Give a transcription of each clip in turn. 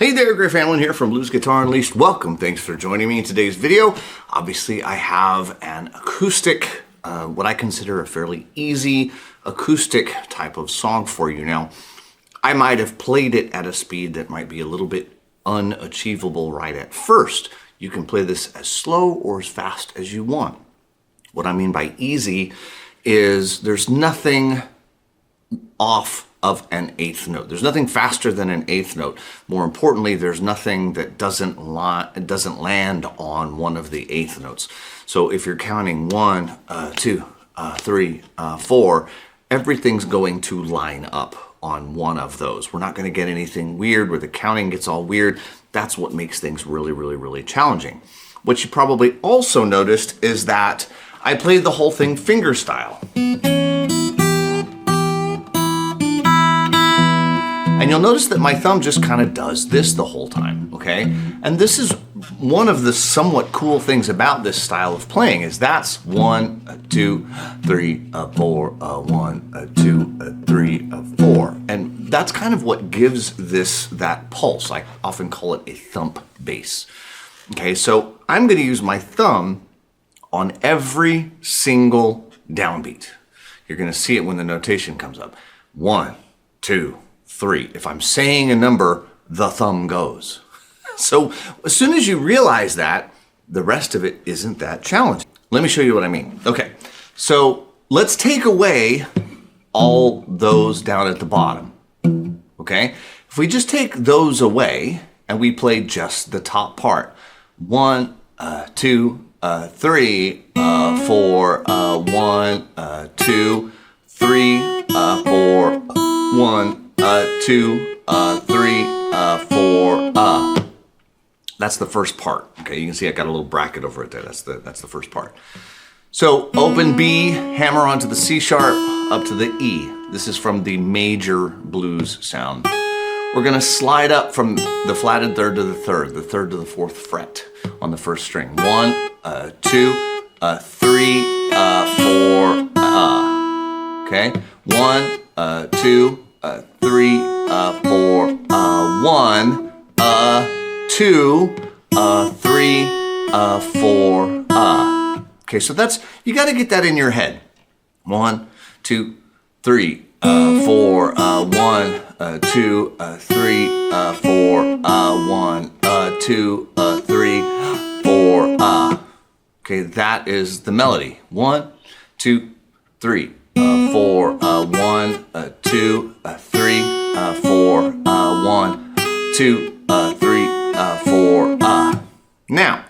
Hey there, Griff Allen here from Blues Guitar Unleashed. Welcome, thanks for joining me in today's video. Obviously, I have an acoustic, what I consider a fairly easy acoustic type of song for you. Now, I might have played it at a speed that might be a little bit unachievable right at first. You can play this as slow or as fast as you want. What I mean by easy is there's nothing off of an eighth note. There's nothing faster than an eighth note. More importantly, there's nothing that doesn't land on one of the eighth notes. So if you're counting 1, 2, 3, 4, everything's going to line up on one of those. We're not going to get anything weird where the counting gets all weird. That's what makes things really challenging. What you probably also noticed is that I played the whole thing finger style. And you'll notice that my thumb just kind of does this the whole time, okay? And this is one of the somewhat cool things about this style of playing is that's 1, 2, 3, 4, 1, 2, 3, 4. And that's kind of what gives this that pulse. I often call it a thump bass. Okay, so I'm gonna use my thumb on every single downbeat. You're gonna see it when the notation comes up. 1, 2, 3. If I'm saying a number, the thumb goes. So as soon as you realize that, the rest of it isn't that challenging. Let me show you what I mean. Okay, so let's take away all those down at the bottom, okay? If we just take those away and we play just the top part, 1, 2, 3, 4, 1, 2, 3, 4, 1, 2, 3, 4, That's the first part. Okay, you can see I got a little bracket over it there. That's the first part. So open B, hammer onto the C sharp, up to the E. This is from the major blues sound. We're gonna slide up from the flatted third to the third to the fourth fret on the first string. 1, 2, 3, 4, Okay, 1, 2, 3, 4, 1, 2, 3, 4, Okay, so that's, you got to get that in your head. 1, 2, 3, 4, 1, 2, 3, 4, 1, 2, 3, 4, Okay, that is the melody. 1, 2, 3, 4, 1, 2, 3, 4, 1, 2, 3, 4, Now,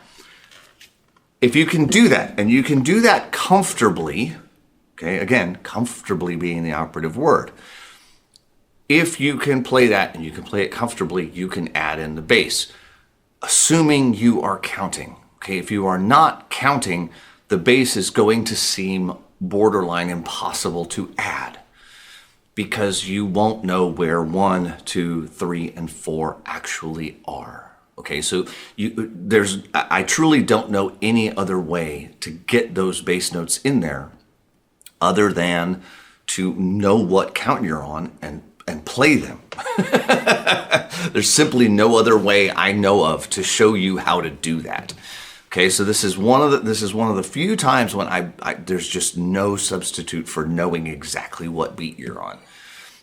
if you can do that, and you can do that comfortably, okay, again, comfortably being the operative word. If you can play that and you can play it comfortably, you can add in the bass, assuming you are counting. Okay, if you are not counting, the bass is going to seem borderline impossible to add because you won't know where 1, 2, 3, and 4 actually are. Okay, so I truly don't know any other way to get those bass notes in there other than to know what count you're on and play them. There's simply no other way I know of to show you how to do that. Okay, so this is one of the few times when there's just no substitute for knowing exactly what beat you're on.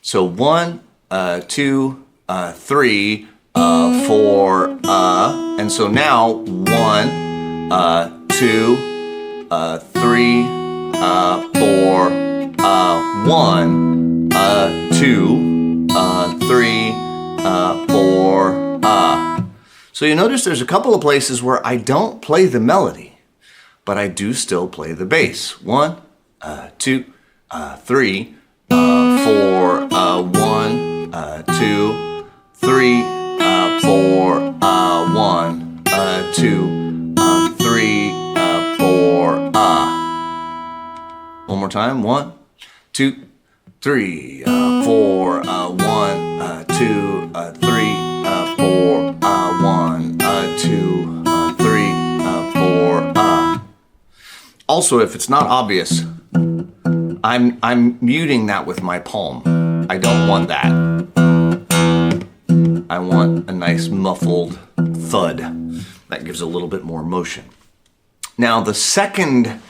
So 1, 2, 3, 4, and so now 1, 2, 3, 4, 1, 2, 3, 4, So you notice there's a couple of places where I don't play the melody, but I do still play the bass. 1, 2, 3, 4, 1, 2, 3, 4, 1, 2, 3, 4, One more time. 1, 2, 3, 4, 1, 2, 3, 4, 1, 2, 3, 4, Also, if it's not obvious, I'm muting that with my palm. I don't want that. I want a nice muffled thud. That gives a little bit more motion. Now the second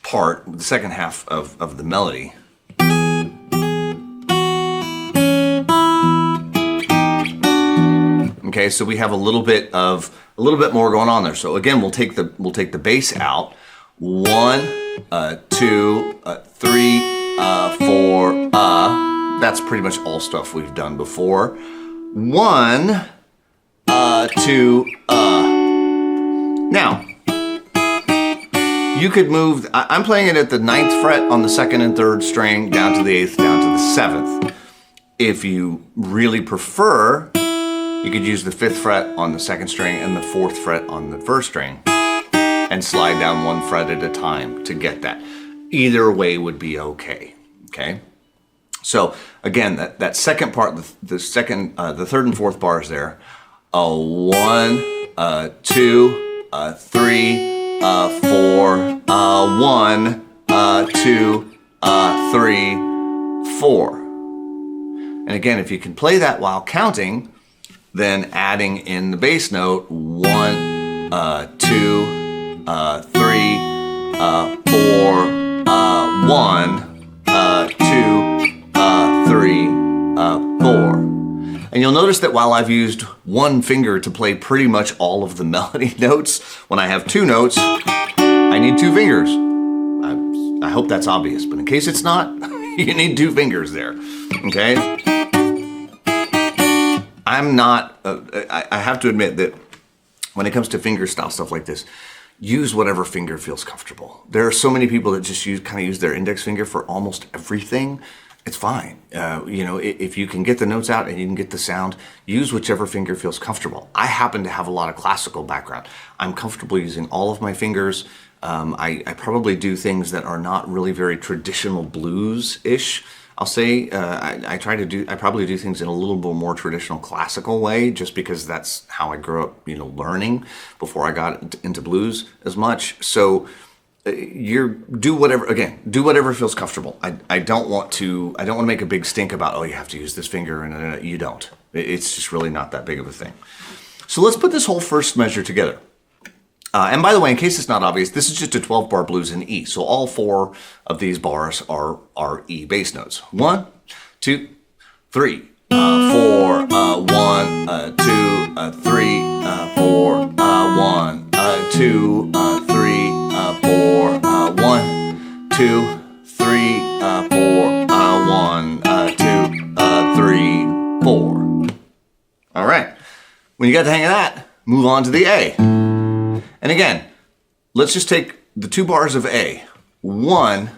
part, the second half of the melody, okay, so we have a little bit more going on there. So again, we'll take the bass out. 1, 2, 3, 4. That's pretty much all stuff we've done before. 1, 2. Now you could move. I'm playing it at the 9th fret on the 2nd and 3rd string, down to the 8th, down to the 7th. If you really prefer, you could use the 5th fret on the 2nd string and the 4th fret on the 1st string and slide down 1 fret at a time to get that. Either way would be okay. Okay. So again, that second part, the 3rd and 4th bars there. 1, 2, 3, 4. 1, 2, 3, 4. And again, if you can play that while counting, then adding in the bass note, 1, 2, 3, 4, 1, 2, 3, 4. And you'll notice that while I've used one finger to play pretty much all of the melody notes, when I have 2 notes, I need 2 fingers. I hope that's obvious, but in case it's not, you need 2 fingers there, okay? I'm not, I have to admit that when it comes to finger style stuff like this, use whatever finger feels comfortable. There are so many people that just kind of use their index finger for almost everything. It's fine. You know, if you can get the notes out and you can get the sound, use whichever finger feels comfortable. I happen to have a lot of classical background. I'm comfortable using all of my fingers. I probably do things that are not really very traditional blues-ish. I'll say I probably do things in a little bit more traditional classical way, just because that's how I grew up, you know, learning before I got into blues as much. So do whatever feels comfortable. I don't want to make a big stink about, oh, you have to use this finger, and you don't. It's just really not that big of a thing. So let's put this whole first measure together. And by the way, in case it's not obvious, this is just a 12-bar blues in E. So all 4 of these bars are E bass notes. 1, 2, 3, 4, 1, 2, 3, 4, 1, 2, 3, 4, 1, 2, 3, 4, 1, 2, 3, 4. All right. When you got the hang of that, move on to the A. And again, let's just take the 2 bars of A. 1,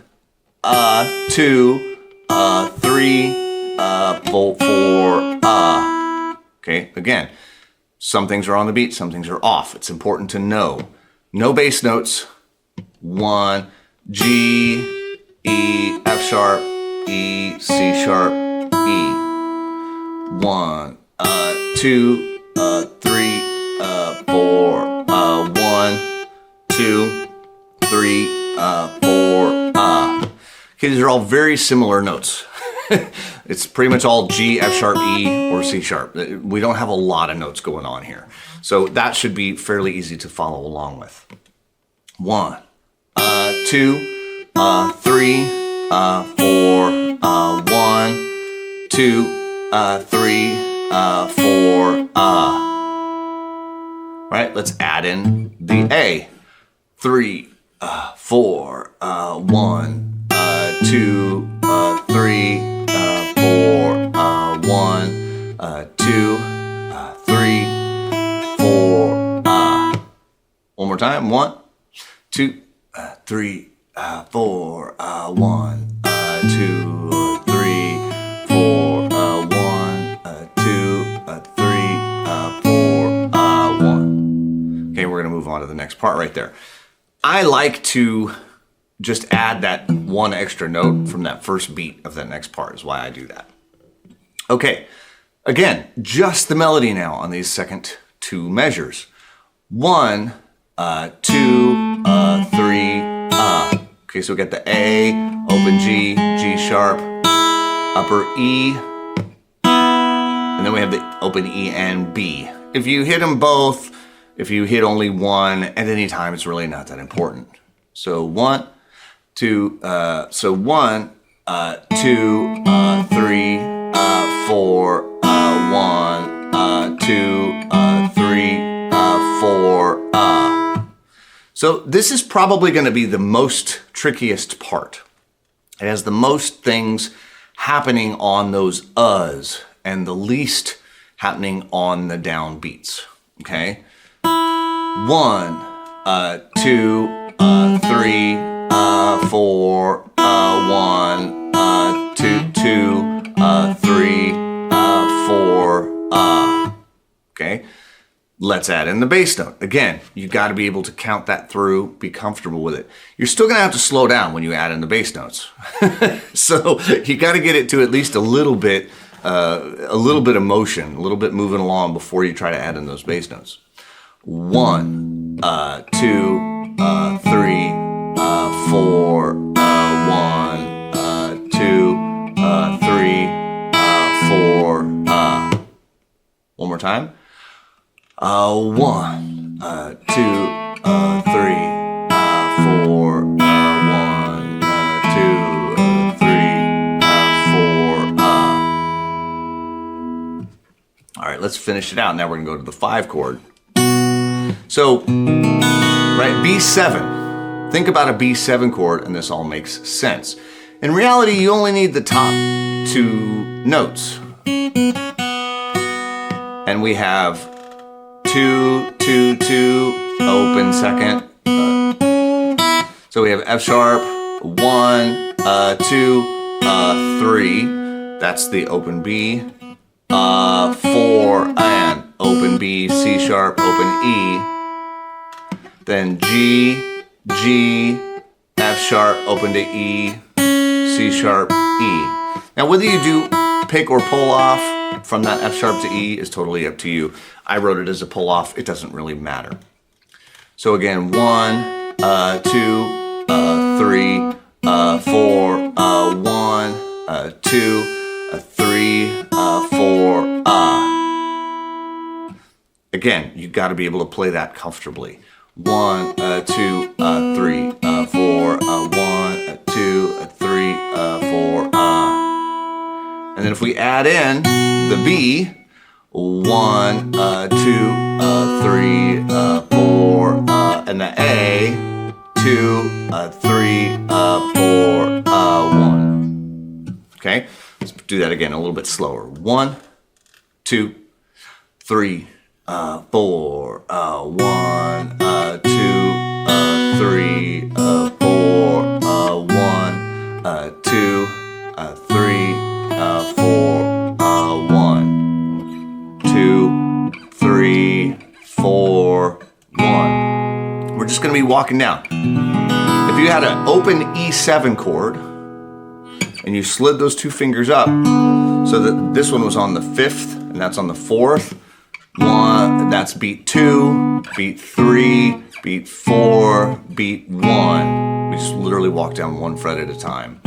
2, 3, 4, Okay, again, some things are on the beat, some things are off. It's important to know. No bass notes. 1, G, E, F sharp, E, C sharp, E. 1, 2, 3, 4. 1, 2, 3, 4. Okay, these are all very similar notes. It's pretty much all G, F sharp, E, or C sharp. We don't have a lot of notes going on here. So that should be fairly easy to follow along with. 1, 2, 3, 4. 1, 2, 3, 4. Right, let's add in the A. 3, 4, 1, 2, 3, 4, 1, 2, 3, 4. One more time. 1, 2, 3, 4, 1, 2, 3, 4, 1, 2, 3, 4, 1. Okay, we're gonna move on to the next part right there. I like to just add that one extra note from that first beat of that next part is why I do that. Okay, again, just the melody now on these second 2 measures. 1, 2, 3, Okay, so we got the A, open G, G sharp, upper E, and then then we have the open E and B. If you hit them both, if you hit only one at any time, it's really not that important. So 1, 2, 1, 2, 3, 4, 1, 2, 3, 4. So this is probably going to be the most trickiest part. It has the most things happening on those uhs and the least happening on the downbeats. Okay? 1, 2, 3, 4, 1, 2, 2, 3, 4, okay? Let's add in the bass note. Again, you got to be able to count that through, be comfortable with it. You're still going to have to slow down when you add in the bass notes. So you got to get it to at least a little bit of motion, a little bit moving along before you try to add in those bass notes. 1, 2, 3, 4, 1, 2, 3, 4. One more time. 1, 2, 3, 4, 1, 2, 3, 4. All right, let's finish it out. Now we're gonna go to the 5 chord. So, right, B7. Think about a B7 chord, and this all makes sense. In reality, you only need the top 2 notes, and we have 2, 2, 2, open second. So we have F sharp, 1, 2, 3. That's the open B. 4 and open B, C sharp, open E. Then G, G, F sharp, open to E, C sharp, E. Now whether you do pick or pull off from that F sharp to E is totally up to you. I wrote it as a pull off. It doesn't really matter. So again, 1, 2, 3, 4, 1, 2, 3, 4. Again, you got to be able to play that comfortably. 1, 2, 3, 4, 1, 2, 3, 4. And then if we add in the B, 1, 2, 3, 4, and the A, 2, 3, 4, 1. Okay, let's do that again a little bit slower. 1, 2, 3, 4, 1, 2, 3, 4, 1, 2, 3, 4, 1, 2, 3, 4, 1. We're just going to be walking down. If you had an open E7 chord and you slid those 2 fingers up so that this one was on the 5th and that's on the 4th, 1, that's beat 2, beat 3, beat 4, beat 1. We just literally walk down 1 fret at a time.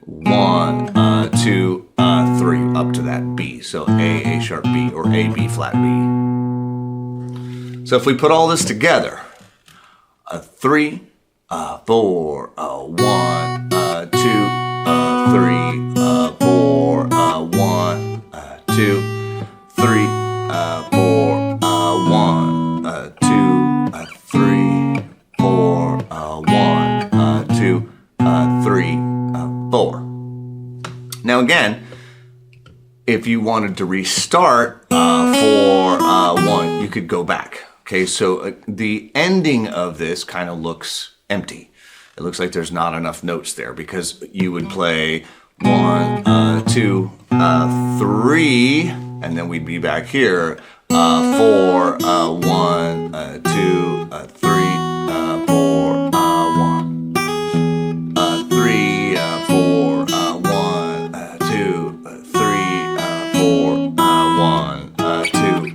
1, 2, 3, up to that B. So A sharp B, or A, B flat B. So if we put all this together, 3, 4, 1, 2, 3, 4, 1, 2, 3, 4, 1, 2, 3, 4, 1, 2, 3, 4. Now again, if you wanted to restart for 1, you could go back. Okay, so the ending of this kind of looks empty. It looks like there's not enough notes there because you would play 1, 2, 3, and then we'd be back here. 4, 1, 2, 3, 4, 1. 3, 4, 1, 2, 3, 4, 1, 2,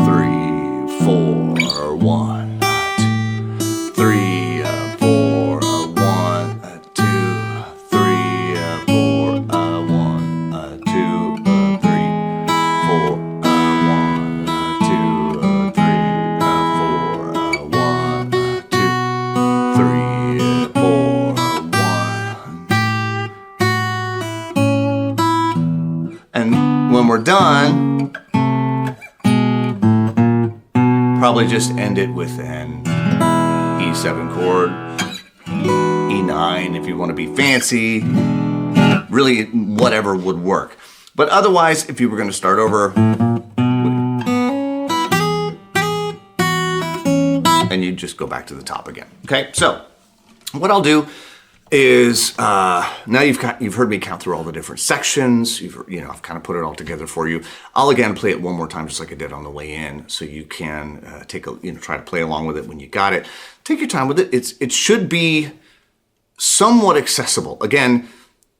3, 4, 1, 2, 3, 4, 1, 2, 3, 4, 1, 2, 3, And when we're done, probably just end it with an E7 chord, E9 if you want to be fancy, really whatever would work. But otherwise, if you were going to start over, and you just go back to the top again. Okay, so what I'll do is now you've heard me count through all the different sections. I've kind of put it all together for you. I'll again play it one more time, just like I did on the way in, so you can try to play along with it when you got it. Take your time with it. It should be somewhat accessible. Again,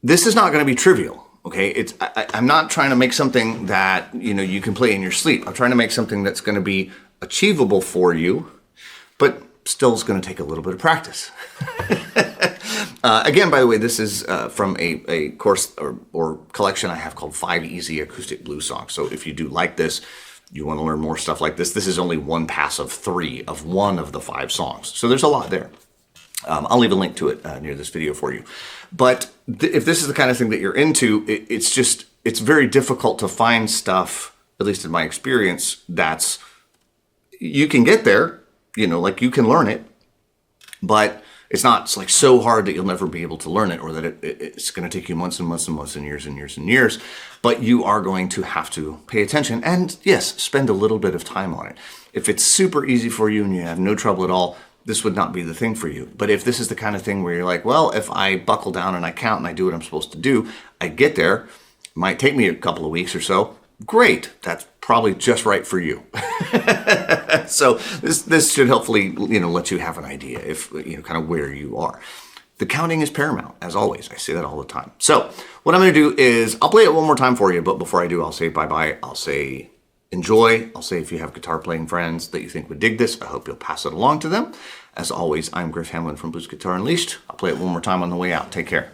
this is not going to be trivial. Okay, I'm not trying to make something that you can play in your sleep. I'm trying to make something that's going to be achievable for you, but still is going to take a little bit of practice. Again, by the way, this is from a course or collection I have called 5 Easy Acoustic Blues Songs. So if you do like this, you want to learn more stuff like this, this is only one pass of 3 of one of the 5 songs. So there's a lot there. I'll leave a link to it near this video for you. But if this is the kind of thing that you're into, it's very difficult to find stuff, at least in my experience, you can get there, like you can learn it, but it's not like so hard that you'll never be able to learn it, or that it's going to take you months and months and months and years and years and years. But you are going to have to pay attention and, yes, spend a little bit of time on it. If it's super easy for you and you have no trouble at all, this would not be the thing for you. But if this is the kind of thing where you're like, well, if I buckle down and I count and I do what I'm supposed to do, I get there. It might take me a couple of weeks or so. Great. That's probably just right for you. So this should hopefully, let you have an idea if, kind of where you are. The counting is paramount, as always. I say that all the time. So what I'm going to do is I'll play it one more time for you. But before I do, I'll say bye-bye. I'll say enjoy. I'll say if you have guitar playing friends that you think would dig this, I hope you'll pass it along to them. As always, I'm Griff Hamlin from Blues Guitar Unleashed. I'll play it one more time on the way out. Take care.